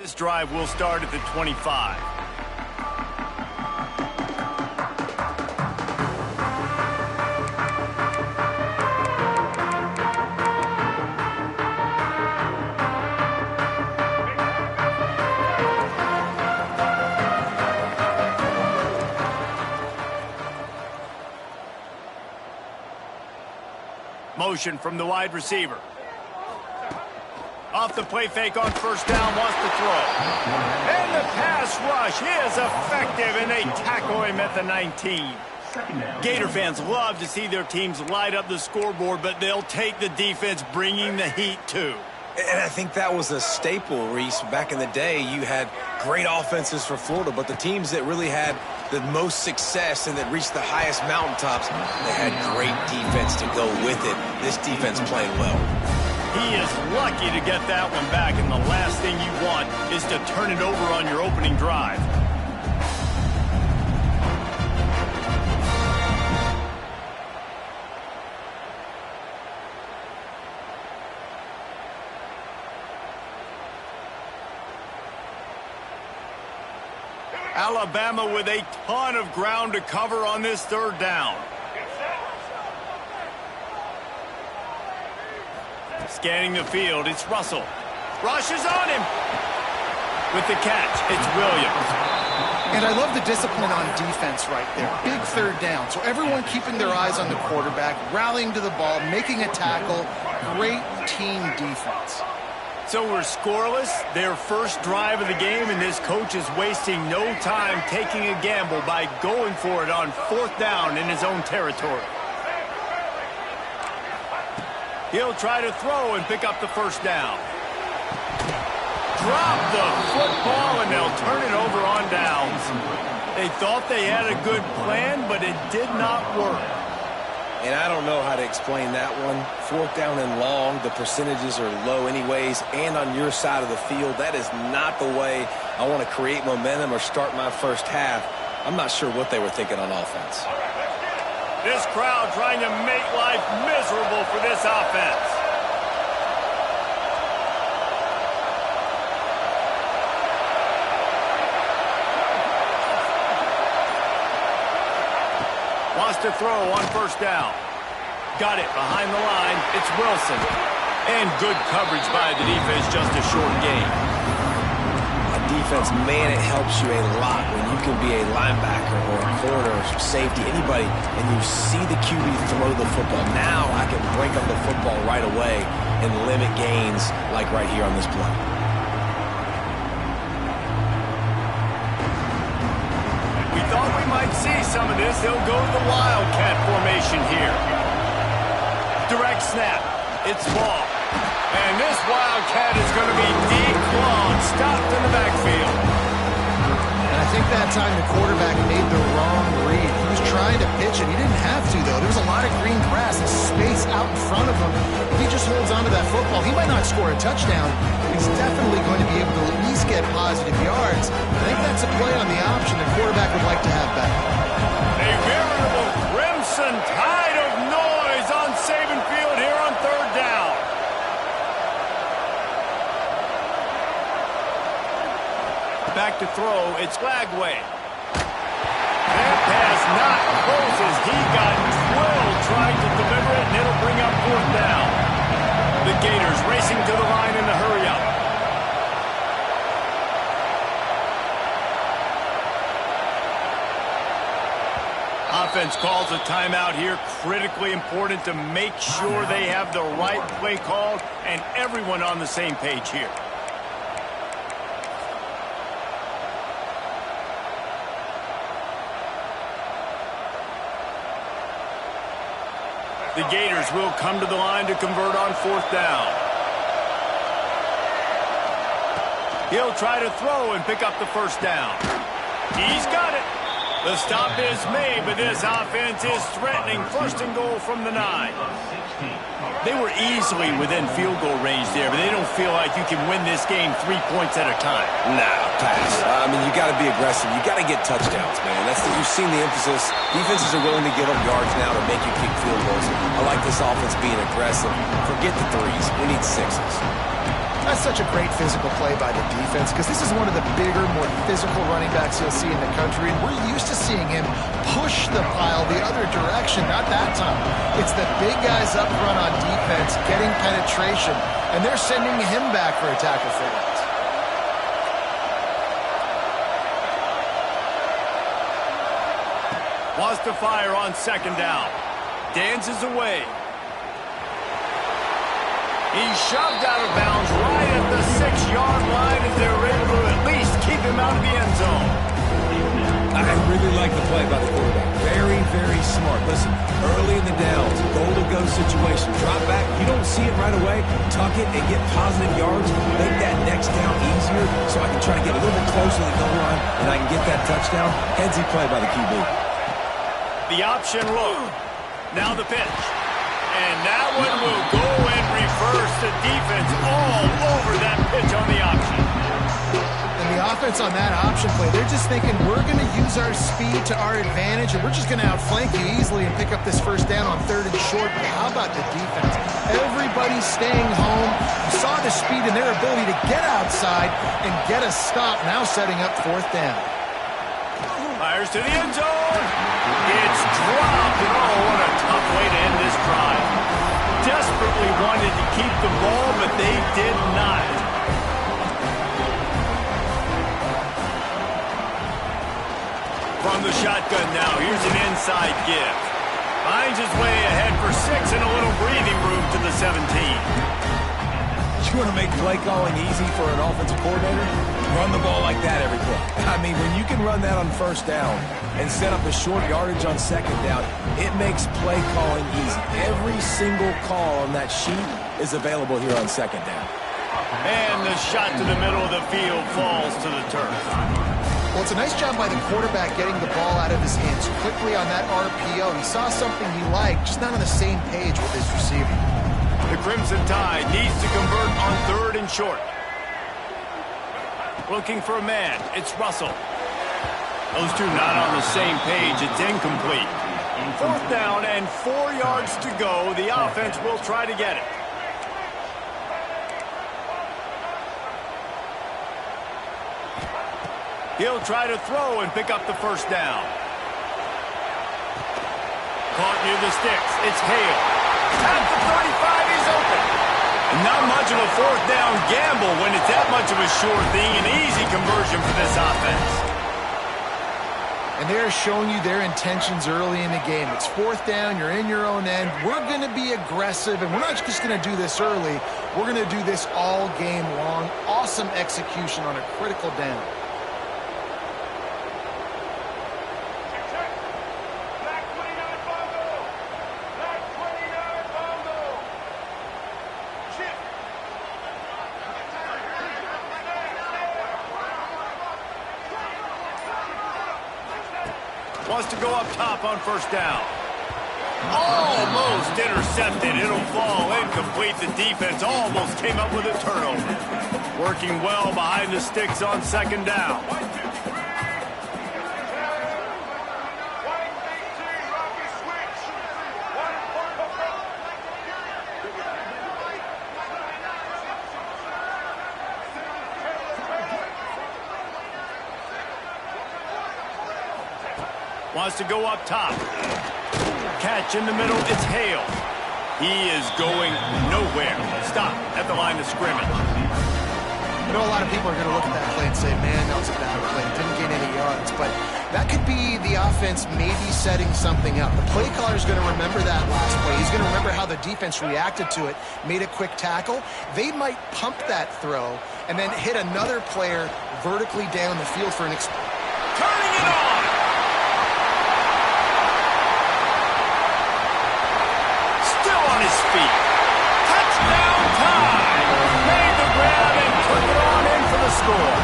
This drive will start at the 25. Motion from the wide receiver. Off the play fake on first down, wants to throw. And the pass rush is effective, and they tackle him at the 19. Gator fans love to see their teams light up the scoreboard, but they'll take the defense bringing the heat too. And I think that was a staple, Reese. Back in the day, you had great offenses for Florida, but the teams that really had the most success and that reached the highest mountaintops, they had great defense to go with it. This defense played well. He is lucky to get that one back, and the last thing you want is to turn it over on your opening drive. Alabama with a ton of ground to cover on this third down. Scanning the field, it's Russell. Rushes on him. With the catch, it's Williams. And I love the discipline on defense right there. Big third down. So everyone keeping their eyes on the quarterback, rallying to the ball, making a tackle. Great team defense. So we're scoreless, their first drive of the game, and this coach is wasting no time taking a gamble by going for it on fourth down in his own territory. He'll try to throw and pick up the first down. Drop the football, and they'll turn it over on downs. They thought they had a good plan, but it did not work. And I don't know how to explain that one. Fourth down and long, the percentages are low anyways, and on your side of the field, that is not the way I want to create momentum or start my first half. I'm not sure what they were thinking on offense. This crowd trying to make life miserable for this offense. Wants to throw on first down. Got it behind the line. It's Wilson. And good coverage by the defense, just a short gain. On defense, man, it helps you a lot when you can be a linebacker or a corner or safety, anybody, and you see the QB throw the football. Now I can break up the football right away and limit gains like right here on this play. Thought we might see some of this. They'll go to the Wildcat formation here. Direct snap. It's ball. And this Wildcat is going to be declawed, stopped in the backfield. And I think that time the quarterback made the wrong read. He was trying to pitch it. He didn't have to, though. There was a lot of green grass and space out in front of him. If he just holds onto that football, he might not score a touchdown. He's definitely going to be able to at least get positive yards. I think that's a play on the option the quarterback would like to have back. A veritable crimson tide of noise on Saban Field here on third down. Back to throw, it's Lagway. That pass not closes. He got drilled trying to deliver it, and it'll bring up fourth down. The Gators racing to the line in the hurry-up. Offense calls a timeout here. Critically important to make sure they have the right play called and everyone on the same page here. The Gators will come to the line to convert on fourth down. He'll try to throw and pick up the first down. He's got it. The stop is made, but this offense is threatening. First and goal from the 9. They were easily within field goal range there, but they don't feel like you can win this game 3 points at a time. Nah, pass. I mean, you got to be aggressive. You got to get touchdowns, man. You've seen the emphasis. Defenses are willing to give up yards now to make you kick field goals. I like this offense being aggressive. Forget the threes. We need sixes. That's such a great physical play by the defense because this is one of the bigger, more physical running backs you'll see in the country, and we're used to seeing him push the pile the other direction. Not that time. It's the big guys up front on defense getting penetration, and they're sending him back for a tackle for loss. Wants to fire on second down. Dances away. He's shoved out of bounds right at the 6-yard line as they're able to at least keep him out of the end zone. I really like the play by the quarterback. Very, very smart. Listen, early in the downs, goal-to-go situation. Drop back. You don't see it right away. Tuck it and get positive yards. Make that next down easier so I can try to get a little bit closer to the goal line and I can get that touchdown. Headsy play by the QB. The option look. Now the pitch. And that one will go and reverse the defense all over that pitch on the option. And the offense on that option play, they're just thinking we're going to use our speed to our advantage and we're just going to outflank you easily and pick up this first down on 3rd and short. But how about the defense? Everybody's staying home. You saw the speed and their ability to get outside and get a stop, now setting up 4th down. Fires to the end zone. It's dropped. And oh, what a tough way to end this drive. Desperately wanted to keep the ball, but they did not. From the shotgun now, here's an inside give. Finds his way ahead for 6 and a little breathing room to the 17. You want to make play calling easy for an offensive coordinator? Run the ball like that every play. I mean, when you can run that on 1st down and set up a short yardage on 2nd down, it makes play calling easy. Every single call on that sheet is available here on 2nd down. And the shot to the middle of the field falls to the turf. Well, it's a nice job by the quarterback getting the ball out of his hands quickly on that RPO. He saw something he liked, just not on the same page with his receiver. The Crimson Tide needs to convert on 3rd and short. Looking for a man. It's Russell. Those two not on the same page. It's incomplete. 4th down and 4 yards to go. The offense will try to get it. He'll try to throw and pick up the first down. Caught near the sticks. It's Hale. At the 35, he's open. And not much of a 4th down gamble when it's that much of a sure thing. An easy conversion for this offense. And they're showing you their intentions early in the game. It's 4th down, you're in your own end. We're going to be aggressive, and we're not just going to do this early. We're going to do this all game long. Awesome execution on a critical down. Wants to go up top on 1st down. Almost intercepted. It'll fall incomplete. The defense almost came up with a turnover. Working well behind the sticks on 2nd down. Wants to go up top. Catch in the middle. It's Hale. He is going nowhere. Stop at the line of scrimmage. You know, a lot of people are going to look at that play and say, man, that was a bad play. Didn't gain any yards. But that could be the offense maybe setting something up. The play caller is going to remember that last play. He's going to remember how the defense reacted to it, made a quick tackle. They might pump that throw and then hit another player vertically down the field for an turning it on. Still on his feet. Touchdown time. Made the grab and took it on in for the score.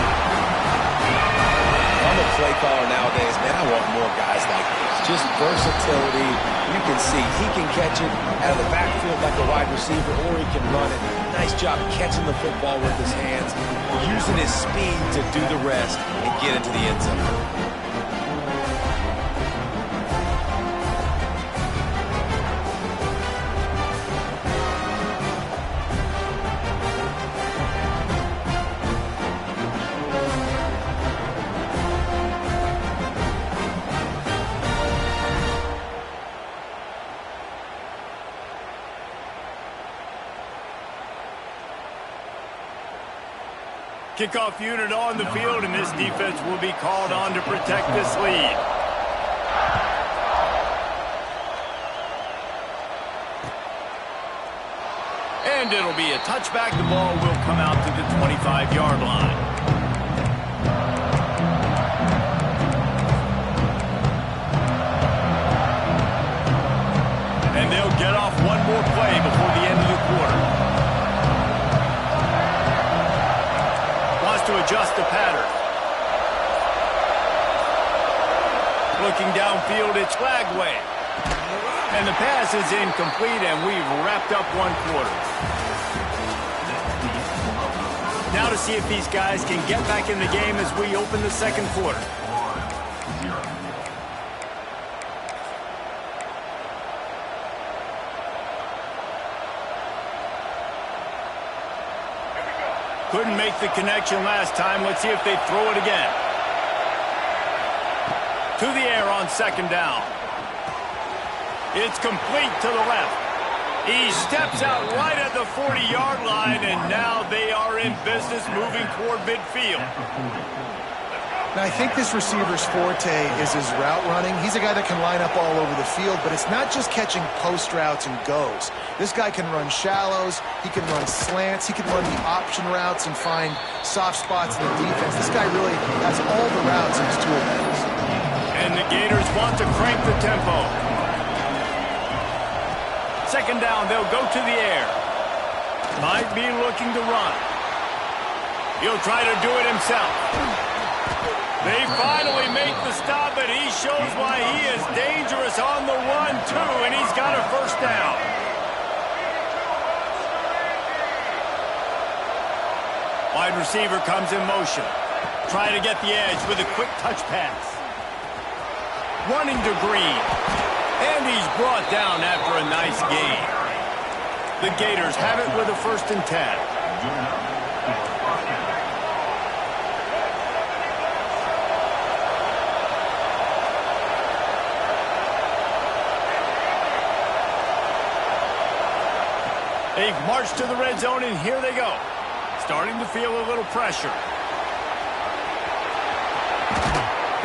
I'm a play caller nowadays, man. I want more guys like this. Just versatility. You can see he can catch it out of the backfield like a wide receiver, or he can run it. Nice job catching the football with his hands, using his speed to do the rest and get into the end zone. Kickoff unit on the field, and this defense will be called on to protect this lead. And it'll be a touchback. The ball will come out to the 25-yard line. And they'll get off one more play before the end of the quarter. Wants to adjust the pattern. Looking downfield, it's Lagway. And the pass is incomplete, and we've wrapped up one quarter. Now to see if these guys can get back in the game as we open the second quarter. Couldn't make the connection last time. Let's see if they throw it again. To the air on second down. It's complete to the left. He steps out right at the 40-yard line, and now they are in business moving toward midfield. Now, I think this receiver's forte is his route running. He's a guy that can line up all over the field, but it's not just catching post routes and goes. This guy can run shallows, he can run slants, he can run the option routes and find soft spots in the defense. This guy really has all the routes in his toolbox. And the Gators want to crank the tempo. Second down, they'll go to the air. Might be looking to run. He'll try to do it himself. They finally make the stop, and he shows why he is dangerous on the run, too, and he's got a first down. Wide receiver comes in motion. Trying to get the edge with a quick touch pass. Running to Green. And he's brought down after a nice gain. The Gators have it with a 1st and 10. They've marched to the red zone, and here they go. Starting to feel a little pressure.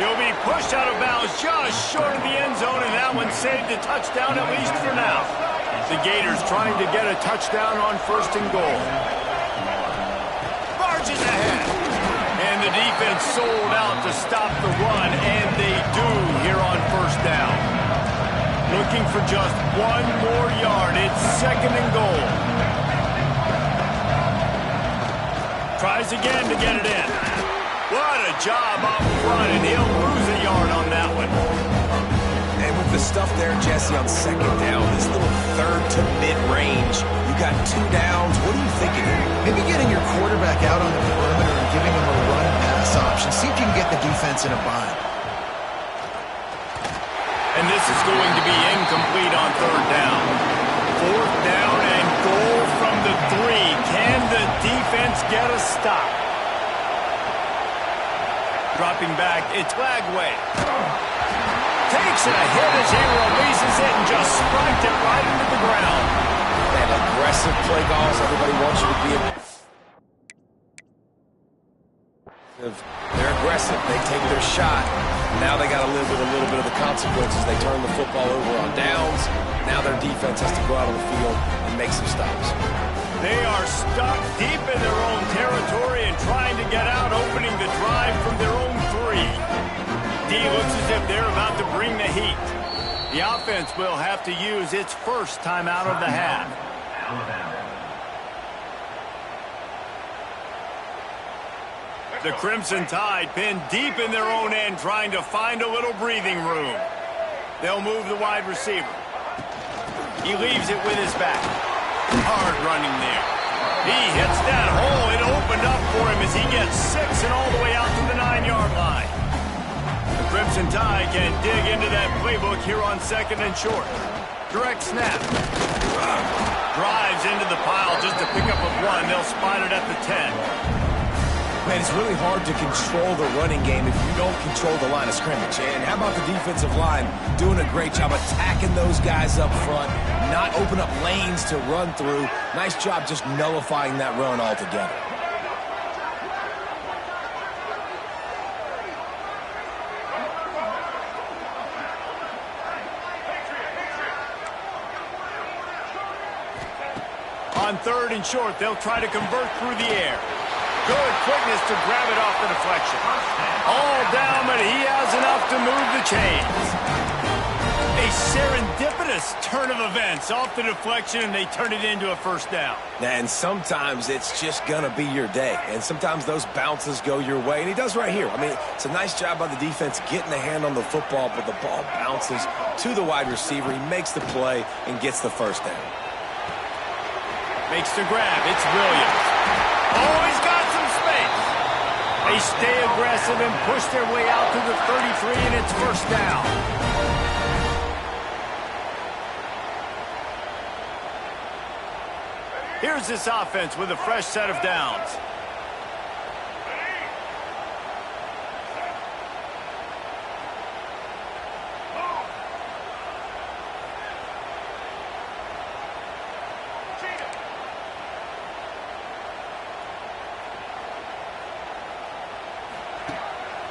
He'll be pushed out of bounds just short of the end zone, and that one saved a touchdown at least for now. The Gators trying to get a touchdown on 1st and goal. Barges ahead. And the defense sold out to stop the run, and they do here on 1st down. Looking for just one more yard. It's 2nd and goal. Tries again to get it in. What a job up front, and he'll lose a yard on that one. And with the stuff there, Jesse, on 2nd down, this little 3rd to mid-range, you got 2 downs. What are you thinking here? Maybe getting your quarterback out on the perimeter and giving him a run-pass option. See if you can get the defense in a bind. And this is going to be incomplete on 3rd down. 4th down and goal from the 3. Can the defense get a stop? Dropping back, it's Lagway. Takes a hit as he releases it and just spiked it right into the ground. Man, aggressive play calls. Everybody wants you to be They're aggressive. They take their shot. Now they got to live with a little bit of the consequences. They turn the football over on downs. Now their defense has to go out on the field and make some stops. They are stuck deep in their own territory and trying to get out, opening the drive from their own 3. D looks as if they're about to bring the heat. The offense will have to use its first timeout of the half. The Crimson Tide pinned deep in their own end, trying to find a little breathing room. They'll move the wide receiver. He leaves it with his back. Hard running there. He hits that hole. It opened up for him as he gets 6 and all the way out to the 9-yard line. The Crimson Tide can dig into that playbook here on 2nd and short. Direct snap. Drives into the pile just to pick up a 1. They'll spot it at the 10. Man, it's really hard to control the running game if you don't control the line of scrimmage. And how about the defensive line doing a great job attacking those guys up front, not open up lanes to run through. Nice job just nullifying that run altogether. On 3rd and short, they'll try to convert through the air. Good quickness to grab it off the deflection. All down, but he has enough to move the chains. A serendipitous turn of events off the deflection, and they turn it into a first down. And sometimes it's just going to be your day. And sometimes those bounces go your way. And he does right here. I mean, it's a nice job by the defense getting the hand on the football, but the ball bounces to the wide receiver. He makes the play and gets the first down. Makes the grab. It's Williams. Oh, he's got some space. They stay aggressive and push their way out to the 33, and it's first down. Here's this offense with a fresh set of downs.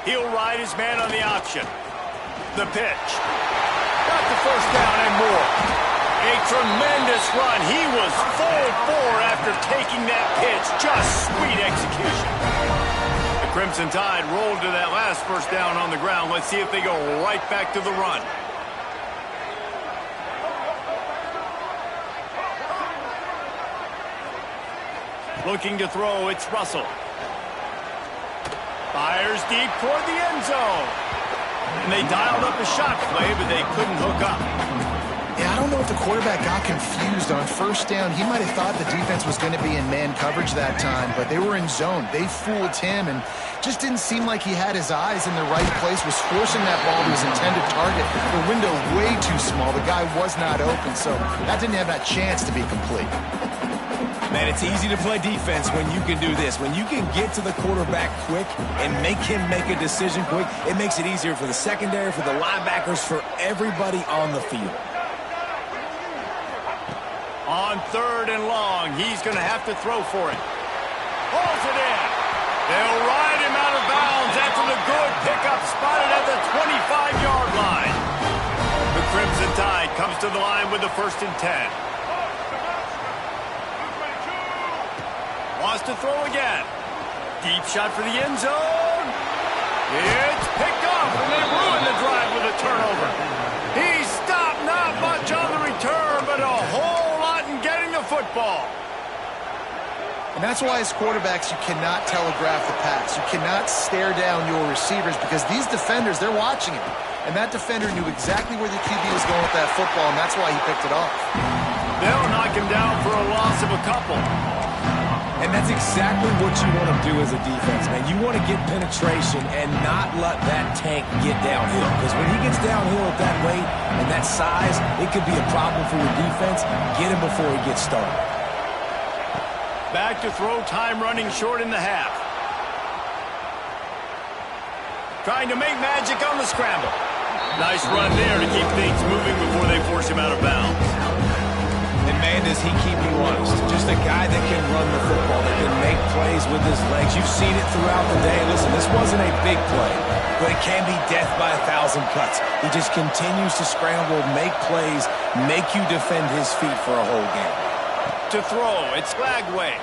He'll ride his man on the option. The pitch. Got the first down and more. A tremendous run. He was full bore after taking that pitch. Just sweet execution. The Crimson Tide rolled to that last first down on the ground. Let's see if they go right back to the run. Looking to throw, it's Russell. Fires deep toward the end zone. And they dialed up a shot play, but they couldn't hook up. Yeah, I don't know if the quarterback got confused on first down. He might have thought the defense was going to be in man coverage that time, but they were in zone. They fooled him and just didn't seem like he had his eyes in the right place, was forcing that ball to his intended target. The window way too small. The guy was not open, so that didn't have that chance to be complete. Man, it's easy to play defense when you can do this. When you can get to the quarterback quick and make him make a decision quick, it makes it easier for the secondary, for the linebackers, for everybody on the field. On 3rd and long, he's going to have to throw for it. Pulls it in. They'll ride him out of bounds after the good pickup spotted at the 25-yard line. The Crimson Tide comes to the line with the 1st and 10. Wants to throw again. Deep shot for the end zone. It's picked up, and they ruin the drive with a turnover. He stopped, not much on the return, but a whole lot in getting the football. And that's why as quarterbacks, you cannot telegraph the pass. You cannot stare down your receivers because these defenders, they're watching him. And that defender knew exactly where the QB was going with that football, and that's why he picked it off. They'll knock him down for a loss of a couple. And that's exactly what you want to do as a defense, man. You want to get penetration and not let that tank get downhill. Because when he gets downhill at that weight and that size, it could be a problem for your defense. Get him before he gets started. Back to throw, time running short in the half. Trying to make magic on the scramble. Nice run there to keep things moving before they force him out of bounds. And man, does he keep you honest. Just a guy that can run the football, that can make plays with his legs. You've seen it throughout the day. Listen, this wasn't a big play, but it can be death by 1,000 cuts. He just continues to scramble, make plays, make you defend his feet for a whole game. To throw, it's Lagway.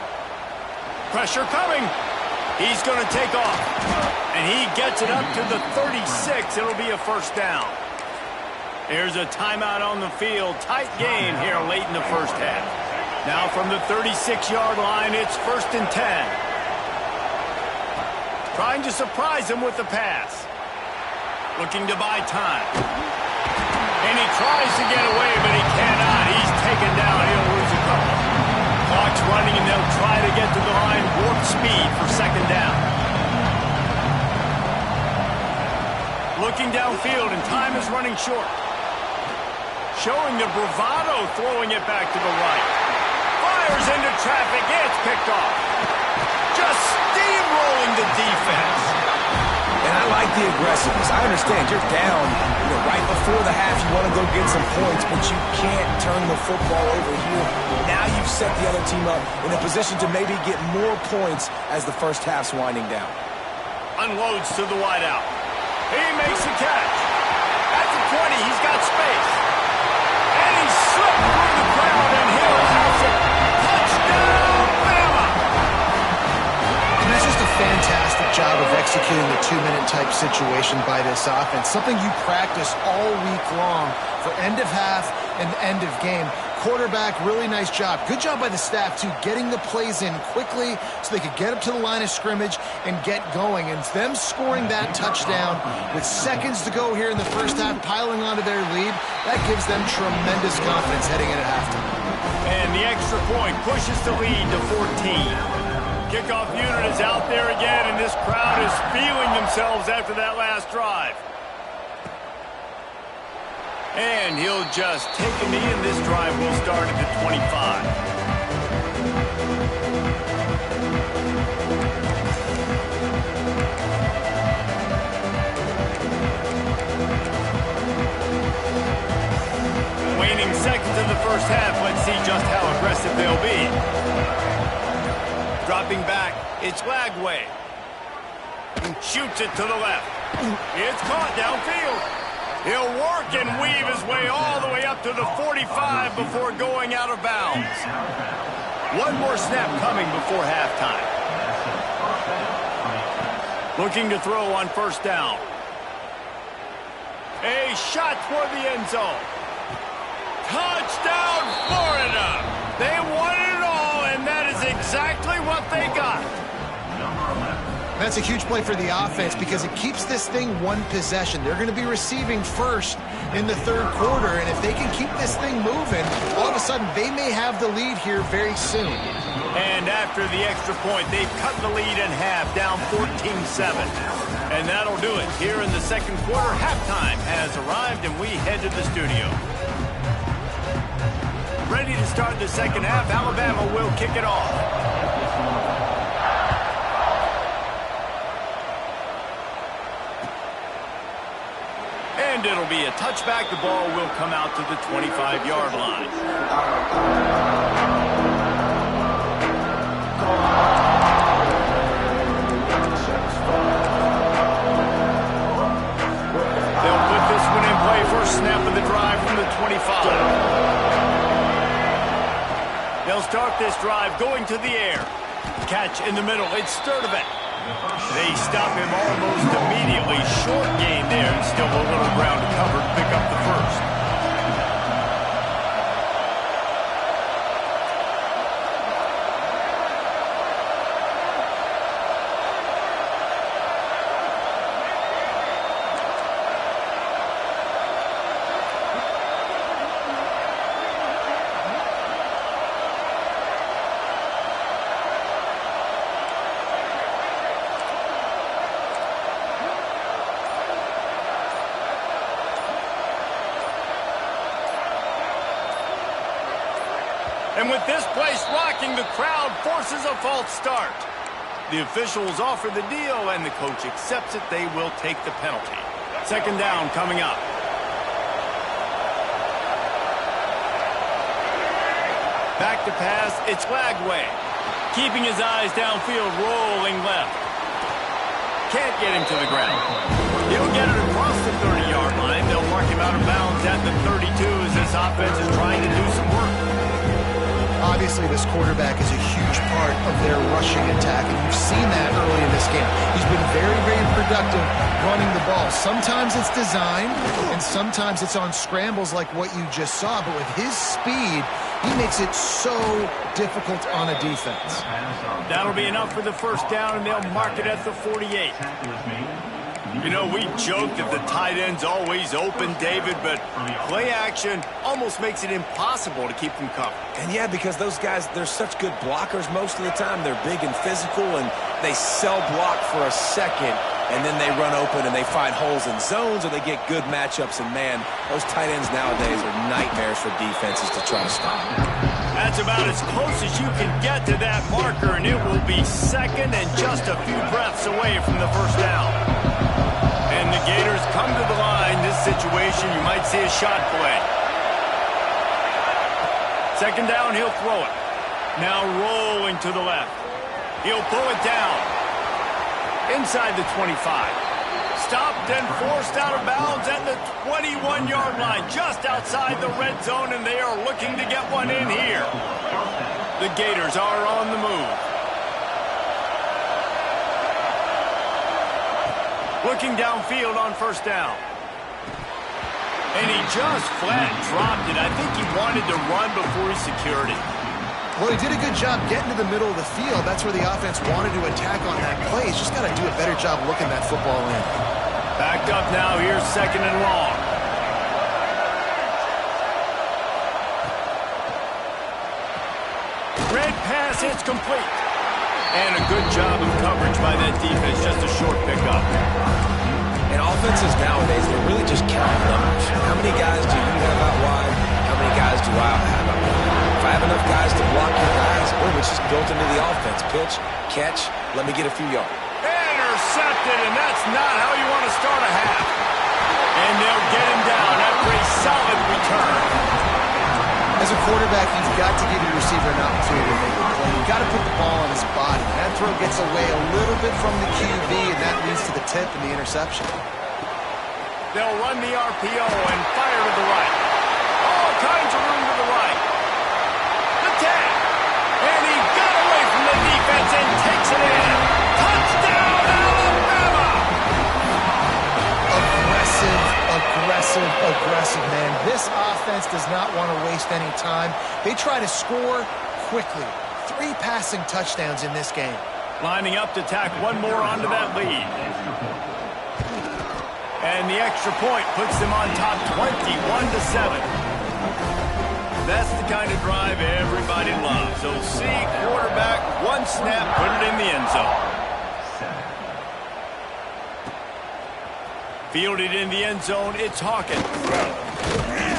Pressure coming. He's going to take off. And he gets it up to the 36. It'll be a first down. There's a timeout on the field. Tight game here late in the first half. Now from the 36-yard line, it's 1st and 10. Trying to surprise him with the pass. Looking to buy time. And he tries to get away, but he cannot. He's taken down. He'll lose a couple. Clock's running, and they'll try to get to the line warp speed for 2nd down. Looking downfield, and time is running short. Showing the bravado, throwing it back to the right. Fires into traffic, it's picked off. Just steamrolling the defense. And I like the aggressiveness. I understand you're down, right before the half. You want to go get some points, but you can't turn the football over here. Now you've set the other team up in a position to maybe get more points as the first half's winding down. Unloads to the wideout. He makes the catch. At the 20, he's got space. And he slipped through the crowd, and he'll house it. Touchdown! executing the 2-minute type situation by this offense, something you practice all week long for end of half and end of game. Quarterback, really nice job. Good job by the staff, too, getting the plays in quickly so they could get up to the line of scrimmage and get going. And them scoring that touchdown with seconds to go here in the first half, piling onto their lead, that gives them tremendous confidence heading into halftime. And the extra point pushes the lead to 14. Kickoff unit is out there again, and this crowd is feeling themselves after that last drive. And he'll just take a knee, and this drive will start at the 25. Waning seconds of the first half. Let's see just how aggressive they'll be. Dropping back, it's Lagway. Shoots it to the left. It's caught downfield. He'll work and weave his way all the way up to the 45 before going out of bounds. One more snap coming before halftime. Looking to throw on first down. A shot toward the end zone. Touchdown, Florida! They won it all, and that is exactly what they got. That's a huge play for the offense because it keeps this thing one possession. They're going to be receiving first in the third quarter, and if they can keep this thing moving, all of a sudden they may have the lead here very soon. And after the extra point, they've cut the lead in half, down 14-7. And that'll do it. Here in the second quarter, halftime has arrived, and we head to the studio. Ready to start the second half, Alabama will kick it off. And it'll be a touchback. The ball will come out to the 25-yard line. They'll put this one in play. First snap of the drive from the 25. They'll start this drive going to the air. Catch in the middle. It's Sturdivant. They stop him almost immediately. Short gain there, and still a little ground to cover to pick up the first. And with this place rocking, the crowd forces a false start. The officials offer the deal, and the coach accepts it. They will take the penalty. Second down coming up. Back to pass, it's Lagway. Keeping his eyes downfield, rolling left. Can't get him to the ground. He'll get it across the 30-yard line. They'll mark him out of bounds at the 32 as this offense is trying to do some work. Obviously, this quarterback is a huge part of their rushing attack, and you've seen that early in this game. He's been very, very productive running the ball. Sometimes it's designed, and sometimes it's on scrambles like what you just saw. But with his speed, he makes it so difficult on a defense. That'll be enough for the first down, and they'll mark it at the 48. You know, we joked that the tight end's always open, David, but play action almost makes it impossible to keep them covered. And yeah, because those guys, they're such good blockers most of the time. They're big and physical, and they sell block for a second, and then they run open and they find holes in zones, or they get good matchups. And man, those tight ends nowadays are nightmares for defenses to try to stop. That's about as close as you can get to that marker, and it will be second and just a few breaths away from the first down. And the Gators come to the line. This situation, you might see a shot play. Second down, he'll throw it. Now rolling to the left. He'll pull it down. Inside the 25. Stopped and forced out of bounds at the 21-yard line, just outside the red zone, and they are looking to get one in here. The Gators are on the move. Looking downfield on first down. And he just flat dropped it. I think he wanted to run before he secured it. Well, he did a good job getting to the middle of the field. That's where the offense wanted to attack on that play. He's just got to do a better job looking that football in. Backed up now. Here's 2nd and long. Red pass, it's complete. And a good job of coverage by that defense. Just a short pickup. And offenses nowadays, they're really just counting numbers. How many guys do you have out wide? How many guys do I have out wide? If I have enough guys to block your guys, boom, it's just built into the offense. Pitch, catch, let me get a few yards. Intercepted, and that's not how you want to start a half. And they'll get him down after a solid return. As a quarterback, you've got to give your receiver an opportunity to make a play. You've got to put the ball on his body. That throw gets away a little bit from the QB, and that leads to the tip and the interception. They'll run the RPO and fire to the right. All kinds of room to the right. The tag. And he got away from the defense and takes it in. Touchdown, Alabama! Aggressive, man. This offense does not want to waste any time. They try to score quickly. 3 passing touchdowns in this game. Lining up to tack one more onto that lead. And the extra point puts them on top 21-7. That's the kind of drive everybody loves. So see quarterback, one snap, put it in the end zone. Fielded in the end zone, it's Hawkins.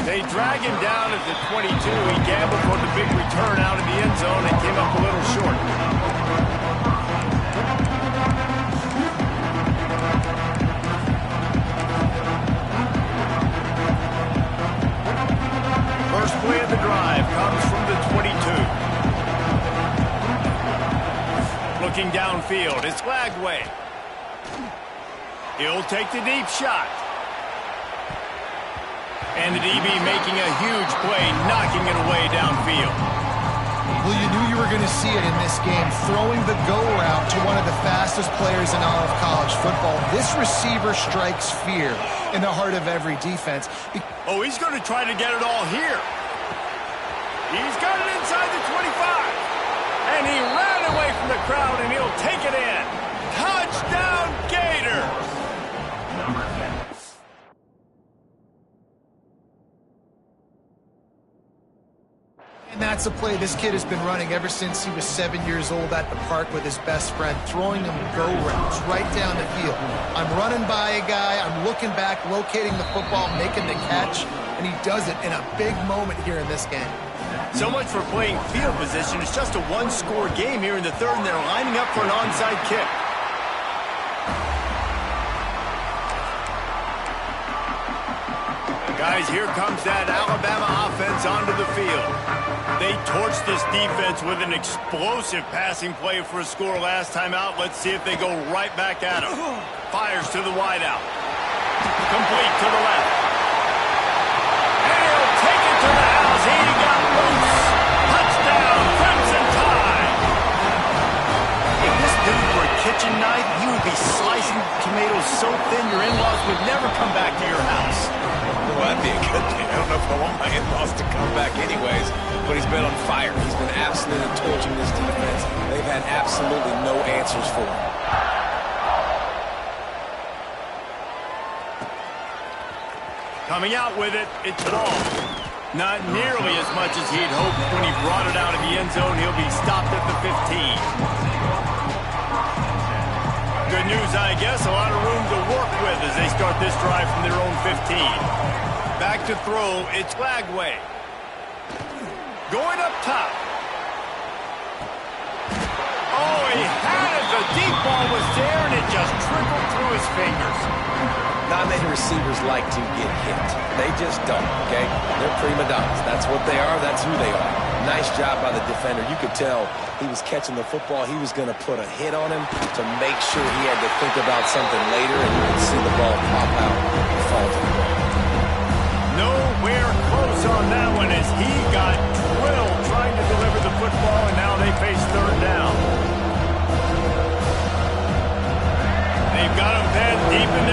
They drag him down at the 22. He gambled for the big return out of the end zone and came up a little short. First play of the drive comes from the 22. Looking downfield, it's Lagway. He'll take the deep shot. And the DB making a huge play, knocking it away downfield. Well, you knew you were going to see it in this game, throwing the go route to one of the fastest players in all of college football. This receiver strikes fear in the heart of every defense. Oh, he's going to try to get it all here. He's got it inside the 25. And he ran away from the crowd, and he'll take it in. Touchdown, Gators! And that's a play this kid has been running ever since he was 7 years old at the park with his best friend, throwing him go routes right down the field. I'm running by a guy, I'm looking back, locating the football, making the catch, and he does it in a big moment here in this game. So much for playing field position. It's just a one-score game here in the third, and they're lining up for an onside kick. Guys, here comes that Alabama offense onto the field. They torched this defense with an explosive passing play for a score last time out. Let's see if they go right back at him. Fires to the wideout. Complete to the left. And he'll take it to the house. He got loose. Touchdown, Crimson Tide. If this dude were a kitchen knife, he would be slicing tomatoes so thin your in-laws would never come back to your house. Well, that'd be a good thing. I don't know if I want my in-laws to come back anyways, but he's been on fire. He's been absolutely torching this defense. They've had absolutely no answers for him. Coming out with it, it's ball. Not nearly as much as he'd hoped when he brought it out of the end zone. He'll be stopped at the 15. Good news, I guess. A lot of room to work with as they start this drive from their own 15. Back to throw, it's Lagway. Going up top. Oh, he had it. The deep ball was there, and it just trickled through his fingers. Not many receivers like to get hit. They just don't, okay? They're prima donnas. That's what they are. That's who they are. Nice job by the defender. You could tell he was catching the football. He was going to put a hit on him to make sure he had to think about something later, and you could see the ball pop out and fall to the ground. Nowhere close on that one as he got drilled trying to deliver the football, and now they face third down. They've got him dead deep in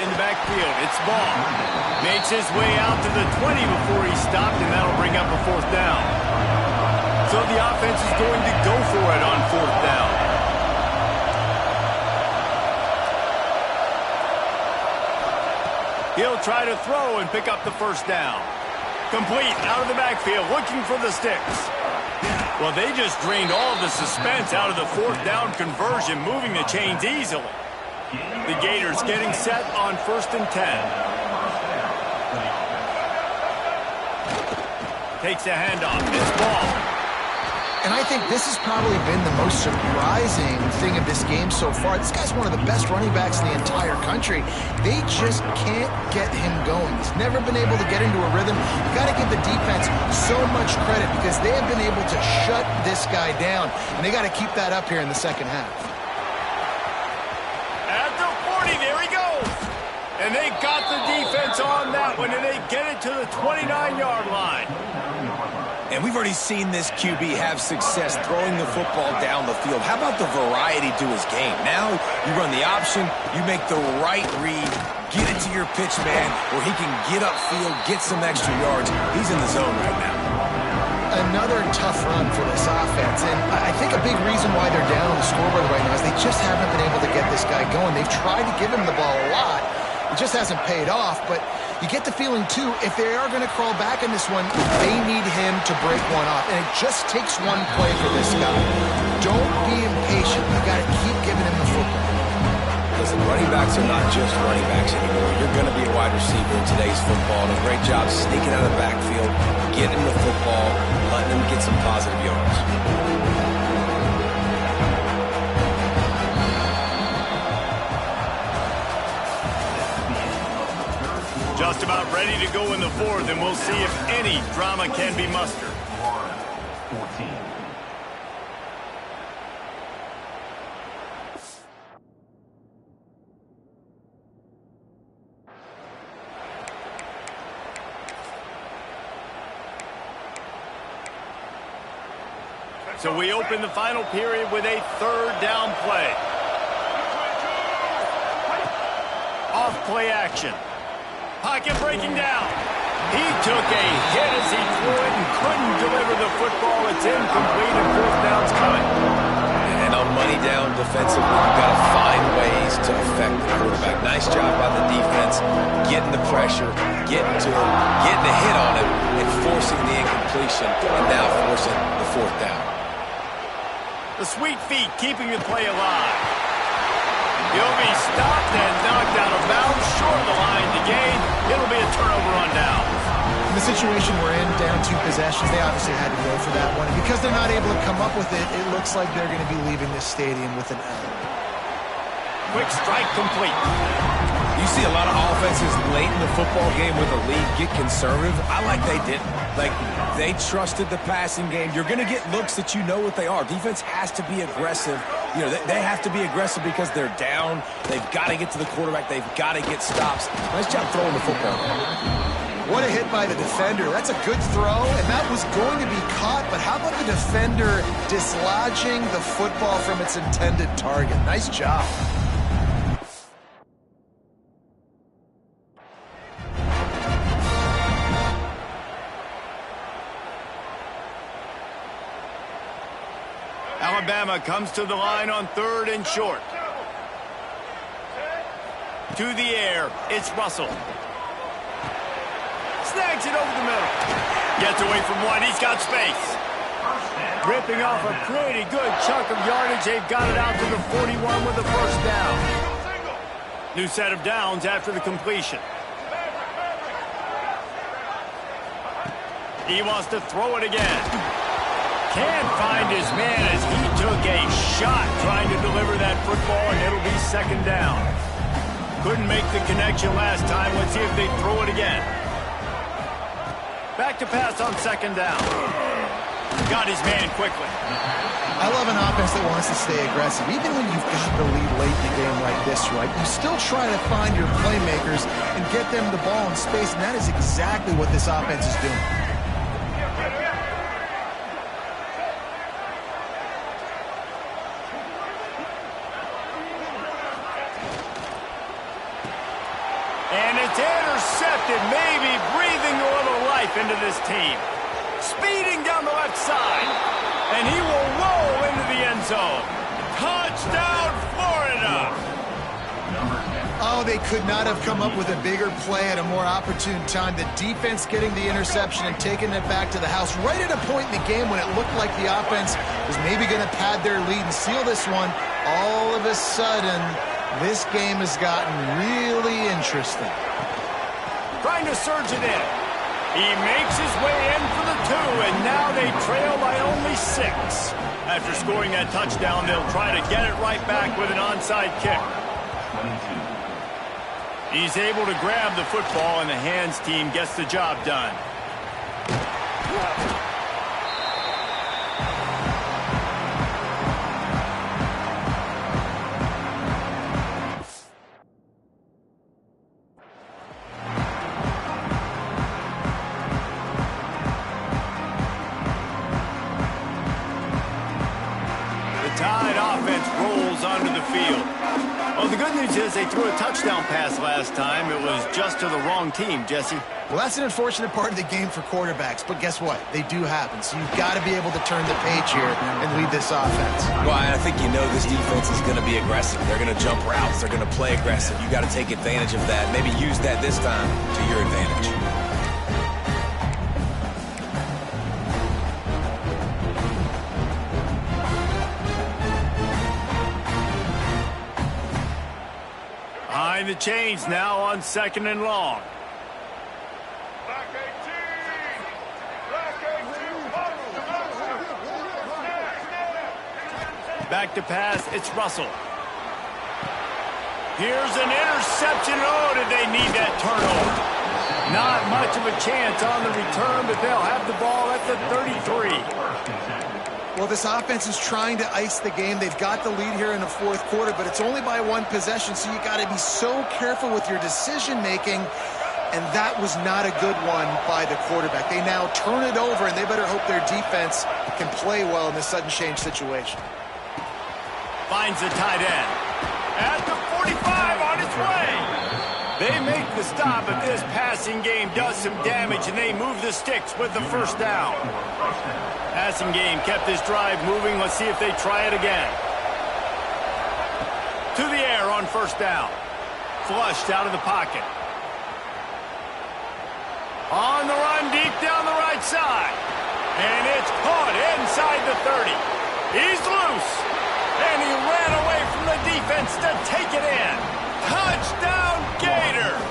in the backfield. It's Ball. Makes his way out to the 20 before he's stopped, and that'll bring up a 4th down. So the offense is going to go for it on 4th down. He'll try to throw and pick up the 1st down. Complete out of the backfield, looking for the sticks. Well, they just drained all of the suspense out of the 4th down conversion, moving the chains easily. The Gators getting set on 1st and 10. Takes the handoff. It's Ball. And I think this has probably been the most surprising thing of this game so far. This guy's one of the best running backs in the entire country. They just can't get him going. He's never been able to get into a rhythm. You got to give the defense so much credit because they have been able to shut this guy down. And they got to keep that up here in the second half. At the 40, there he goes. And they got the defense on that one, and they get it to the 29-yard line. And we've already seen this QB have success throwing the football down the field. How about the variety to his game? Now you run the option, you make the right read, get it to your pitch man where he can get upfield, get some extra yards. He's in the zone right now. Another tough run for this offense, and I think a big reason why they're down on the scoreboard right now is they just haven't been able to get this guy going. They've tried to give him the ball a lot. It just hasn't paid off, but you get the feeling, too, if they are going to crawl back in this one, they need him to break one off, and it just takes one play for this guy. Don't be impatient. You got to keep giving him the football. Listen, running backs are not just running backs anymore. You're going to be a wide receiver in today's football, and a great job sneaking out of the backfield, getting the football, letting him get some positive yards. Just about ready to go in the 4th, and we'll see if any drama can be mustered. So we open the final period with a 3rd down play. Off play action. Pocket breaking down. He took a hit as he threw it and couldn't deliver the football. It's incomplete and 4th down's coming. And on money down defensively, you've got to find ways to affect the quarterback. Nice job by the defense, getting the pressure, getting to him, getting a hit on him, and forcing the incompletion, and now forcing the 4th down. The sweet feet keeping the play alive. He'll be stopped and knocked out of bounds, short of the line to gain. It'll be a turnover on downs. In the situation we're in, down 2 possessions, they obviously had to go for that one. And because they're not able to come up with it, it looks like they're going to be leaving this stadium with an L. Quick strike complete. You see a lot of offenses late in the football game with a lead get conservative. I like they didn't. Like, they trusted the passing game. You're going to get looks that you know what they are. Defense has to be aggressive. You know, they have to be aggressive because they're down. They've got to get to the quarterback. They've got to get stops. Nice job throwing the football. What a hit by the defender. That's a good throw, and that was going to be caught, but how about the defender dislodging the football from its intended target? Nice job. Alabama comes to the line on 3rd and short. To the air, it's Russell. Snags it over the middle. Gets away from one, he's got space. Ripping off a pretty good chunk of yardage. They've got it out to the 41 with the 1st down. New set of downs after the completion. He wants to throw it again. Can't find his man as he took a shot trying to deliver that football, and it'll be 2nd down. Couldn't make the connection last time. Let's see if they throw it again. Back to pass on 2nd down. Got his man quickly. I love an offense that wants to stay aggressive. Even when you've got the lead late in the game like this, right, you still try to find your playmakers and get them the ball in space, and that is exactly what this offense is doing. into this team. Speeding down the left side. And he will roll into the end zone. Touchdown, Florida! Oh, they could not have come up with a bigger play at a more opportune time. The defense getting the interception and taking it back to the house right at a point in the game when it looked like the offense was maybe going to pad their lead and seal this one. All of a sudden, this game has gotten really interesting. Trying to surge it in. He makes his way in for the 2, and now they trail by only 6. After scoring that touchdown, they'll try to get it right back with an onside kick. He's able to grab the football, and the hands team gets the job done. Tide offense rolls onto the field. Well, the good news is they threw a touchdown pass last time. It was just to the wrong team, Jesse. Well, that's an unfortunate part of the game for quarterbacks, but guess what? They do happen, so you've got to be able to turn the page here and lead this offense. Well, I think you know this defense is going to be aggressive. They're going to jump routes. They're going to play aggressive. You got to take advantage of that. Maybe use that this time to your advantage. Behind the chains now on 2nd and long. Back to pass, it's Russell. Here's an interception. Oh, did they need that turnover? Not much of a chance on the return, but they'll have the ball at the 33. Well, this offense is trying to ice the game. They've got the lead here in the 4th quarter, but it's only by 1 possession, so you got to be so careful with your decision-making, and that was not a good one by the quarterback. They now turn it over, and they better hope their defense can play well in this sudden change situation. Finds the tight end. At the 45 on its way. They make the stop, but this passing game does some damage, and they move the sticks with the 1st down. Passing game kept this drive moving. Let's see if they try it again. To the air on 1st down. Flushed out of the pocket. On the run deep down the right side. And it's caught inside the 30. He's loose. And he ran away from the defense to take it in. Touchdown, Gators!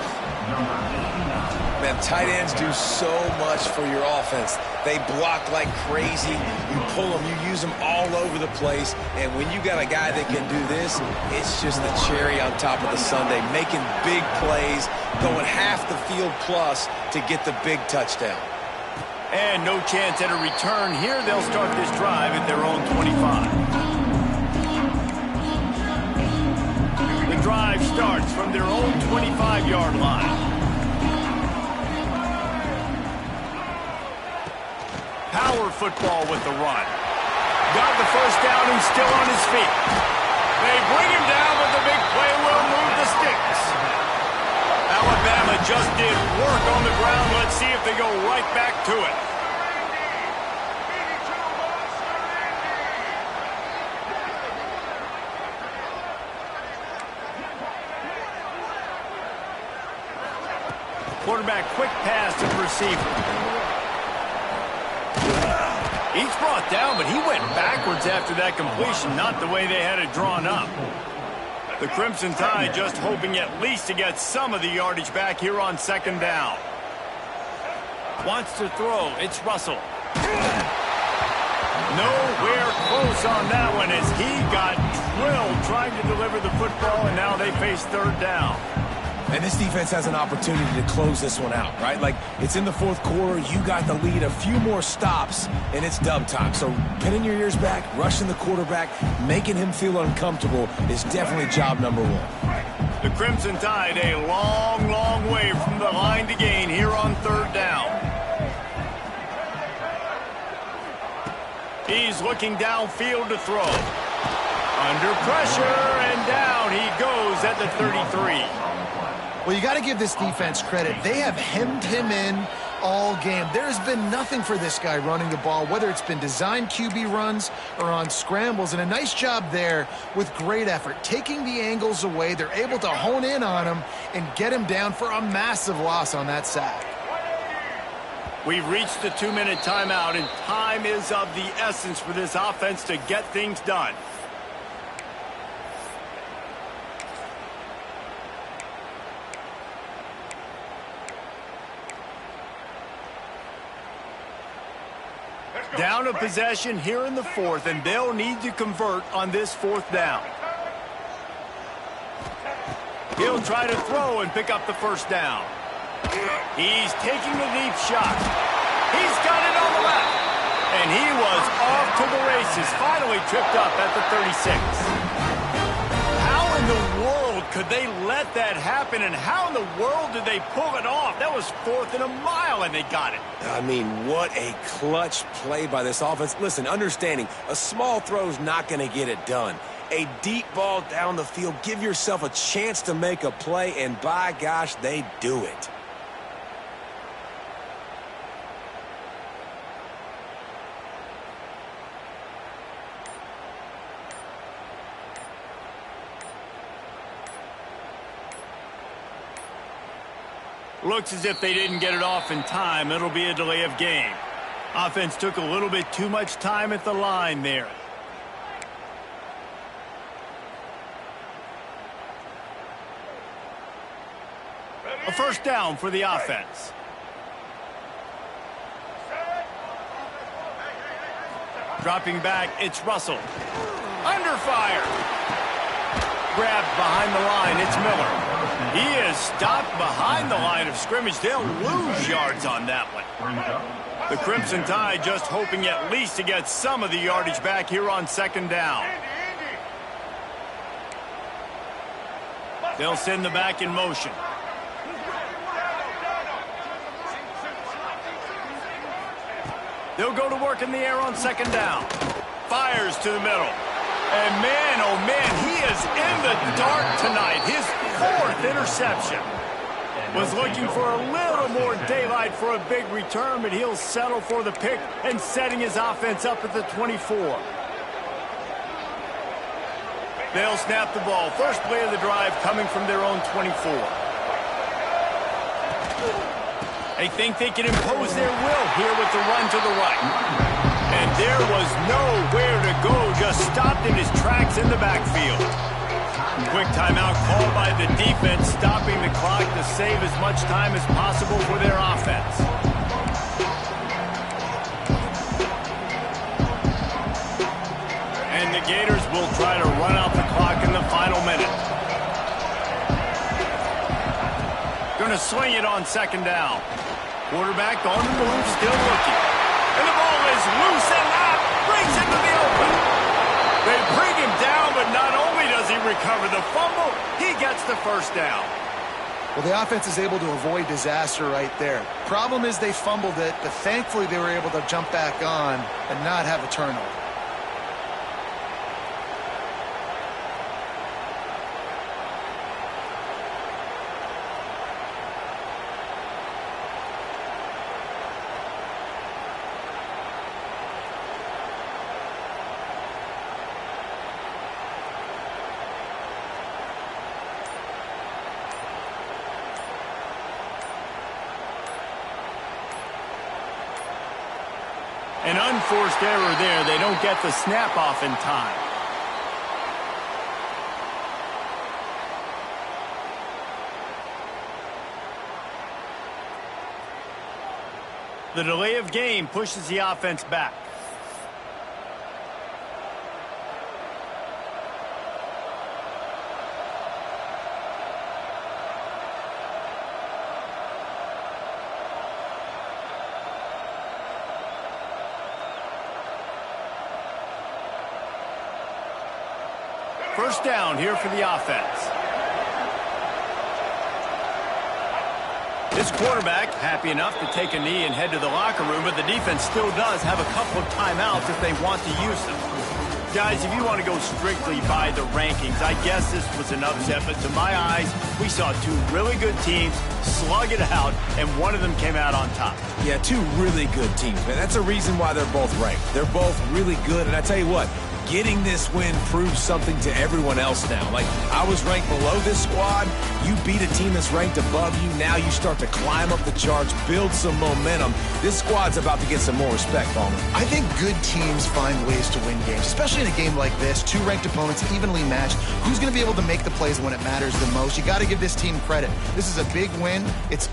Man, tight ends do so much for your offense. They block like crazy. You pull them, you use them all over the place. And when you got a guy that can do this, it's just the cherry on top of the sundae, making big plays, going half the field plus to get the big touchdown. And no chance at a return here. They'll start this drive at their own 25. The drive starts from their own 25-yard line. Power football with the run. Got the 1st down and still on his feet. They bring him down, but the big play will move the sticks. Alabama just did work on the ground. Let's see if they go right back to it. Quarterback quick pass to the receiver. He's brought down, but he went backwards after that completion, not the way they had it drawn up. The Crimson Tide just hoping at least to get some of the yardage back here on 2nd down. Wants to throw. It's Russell. Nowhere close on that one as he got drilled trying to deliver the football, and now they face 3rd down. And this defense has an opportunity to close this one out, right? Like, it's in the 4th quarter, you got the lead, a few more stops, and it's dub time. So pinning your ears back, rushing the quarterback, making him feel uncomfortable is definitely job number 1. The Crimson Tide a long, long way from the line to gain here on 3rd down. He's looking downfield to throw. Under pressure, and down he goes at the 33. Well, you got to give this defense credit. They have hemmed him in all game. There's been nothing for this guy running the ball, whether it's been designed QB runs or on scrambles, and a nice job there with great effort. Taking the angles away, they're able to hone in on him and get him down for a massive loss on that sack. We've reached the 2-minute timeout, and time is of the essence for this offense to get things done. Down a possession here in the 4th, and they'll need to convert on this 4th down. He'll try to throw and pick up the 1st down. He's taking a deep shot. He's got it on the left. And he was off to the races, finally tripped up at the 36. How in the world could they let that happen, and how in the world did they pull it off? That was 4th and a mile, and they got it. I mean, what a clutch play by this offense. Listen, understanding, a small throw's not going to get it done. A deep ball down the field, give yourself a chance to make a play, and by gosh, they do it. Looks as if they didn't get it off in time. It'll be a delay of game. Offense took a little bit too much time at the line there. A 1st down for the offense. Dropping back, it's Russell. Under fire. Grabbed behind the line, it's Miller. He is stopped behind the line of scrimmage. They'll lose yards on that one. The Crimson Tide just hoping at least to get some of the yardage back here on 2nd down. They'll send the back in motion. They'll go to work in the air on 2nd down. Fires to the middle. And man, oh man, he is in the dark tonight. His 4th interception. Was looking for a little more daylight for a big return, but he'll settle for the pick and setting his offense up at the 24. They'll snap the ball. First play of the drive coming from their own 24. They think they can impose their will here with the run to the right. And there was nowhere to go, just stopped in his tracks in the backfield. Quick timeout called by the defense, stopping the clock to save as much time as possible for their offense. And the Gators will try to run out the clock in the final minute. Going to swing it on 2nd down. Quarterback on the move, still looking. And the ball is loose, and that brings him to the open. They bring him down, but not only does he recover the fumble, he gets the 1st down. Well, the offense is able to avoid disaster right there. Problem is they fumbled it, but thankfully they were able to jump back on and not have a turnover. An unforced error there. They don't get the snap off in time. The delay of game pushes the offense back. First down here for the offense. This quarterback happy enough to take a knee and head to the locker room, but the defense still does have a couple of timeouts if they want to use them. Guys, if you want to go strictly by the rankings, I guess this was an upset, but to my eyes, we saw two really good teams slug it out, and one of them came out on top. Yeah, two really good teams, man. That's a reason why they're both ranked. They're both really good, and I tell you what, getting this win proves something to everyone else now. Like, I was ranked below this squad. You beat a team that's ranked above you. Now you start to climb up the charts, build some momentum. This squad's about to get some more respect, Palmer. I think good teams find ways to win games, especially in a game like this. Two ranked opponents, evenly matched. Who's going to be able to make the plays when it matters the most? You got to give this team credit. This is a big win. It's